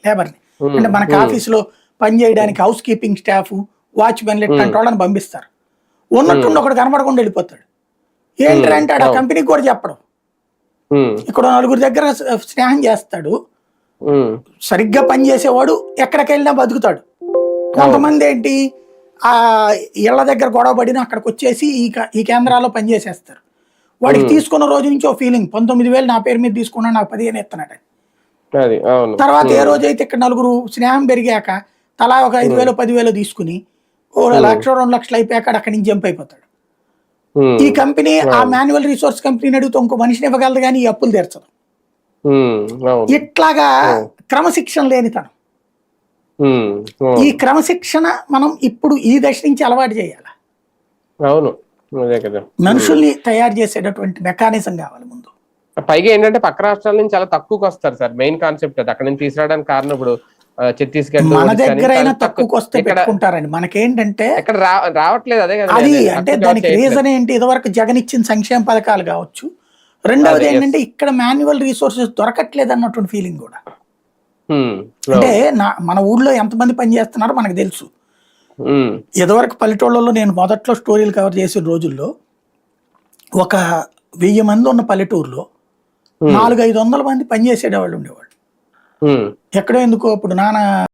లేబర్ని. ఉమ్, అంటే మనకి ఉమ్, ఆఫీసులో పని చేయడానికి హౌస్ కీపింగ్ స్టాఫ్, వాచ్మెన్లు ఉమ్, ఇట్లాంటి వాళ్ళని పంపిస్తారు. ఉమ్, ఉన్నట్టుండి ఒకడు కనబడకుండా వెళ్ళిపోతాడు. ఉమ్, ఏంటంటే ఆడ అవును. కంపెనీకి కూడా చెప్పడం. ఉమ్, ఇక్కడ నలుగురు దగ్గర స్నేహం చేస్తాడు. ఉమ్, సరిగ్గా పని చేసేవాడు ఎక్కడికి వెళ్ళినా బతుకుతాడు. అవును. కొంతమంది ఏంటి ఆ ఇళ్ల దగ్గర గొడవ పడిన అక్కడికి వచ్చేసి ఈ కేంద్రాల్లో పనిచేసేస్తారు. వాడికి ఉమ్, తీసుకున్న రోజు నుంచి ఓ ఫీలింగ్ 19,000 నా పేరు మీద తీసుకున్నా, నాకు 15 ఇస్తున్నాడు. అది అవును. తర్వాత ఏ ఉమ్, రోజైతే ఇక్కడ నలుగురు స్నేహం పెరిగాక తలా ఒక 5,000 10,000 తీసుకుని ఓ ఉమ్, 1,00,000 2,00,000 అయిపోయాక అక్కడి నుంచి జంప్ అయిపోతాడు. ఈ ఉమ్, కంపెనీ ఆ అవును. మాన్యువల్ రిసోర్స్ కంపెనీని అడుగుతూ ఇంకో మనిషిని ఇవ్వగలదు కానీ ఈ అప్పులు తీర్చదు. ఉమ్, అవును. ఇట్లాగా ఉమ్, క్రమశిక్షణ లేనితనం. ఉమ్, ఈ అవును. క్రమశిక్షణ మనం ఇప్పుడు ఈ దశ నుంచి అలవాటు చేయాలి. అవును. అదే కదా. ఉమ్. మనుషుల్ని తయారు చేసేటటువంటి మెకానిజం కావాలి ముందు. పైగా ఏంటంటే పక్క రాష్ట్రాల నుంచి చాలా తక్కువకి వస్తారు సార్. మెయిన్ కాన్సెప్ట్ అది. అక్కడ నుంచి తీసుకురావడానికి కారణం ఇప్పుడు ఛత్తీస్గఢ్, మన ఒడిశా నుంచి దగ్గరైనా చాలా తక్కువ. తక్కువకి వస్తే ఇక్కడ పెట్టుకుంటారండి. మనకేంటంటే ఎక్కడ రావట్లేదు. అదే కదా, అది అదే అంటే తక్కువకి ఎవరు దానికి చేయట్లేదు. రీజన్ ఏంటి, ఇదివరకు జగన్ ఇచ్చిన సంక్షేమ పథకాలు కావచ్చు. రెండవది అదే ఎస్. ఏంటంటే ఇక్కడ మాన్యువల్ రిసోర్సెస్ దొరకట్లేదు అన్నటువంటి ఫీలింగ్ కూడా. అంటే అవును. మన ఊళ్ళో ఎంతమంది పని చేస్తున్నారో మనకు తెలుసు. ఉమ్, ఇదివరకు పల్లెటూళ్ళలో నేను మొదట్లో స్టోరీలు కవర్ చేసిన రోజుల్లో ఒక 1000 మంది ఉన్న పల్లెటూరులో ఉమ్, 400-500 మంది పనిచేసేవాళ్ళు ఉండేవాళ్ళు. ఉమ్. ఎక్కడో ఎందుకో ఇప్పుడు నాన్న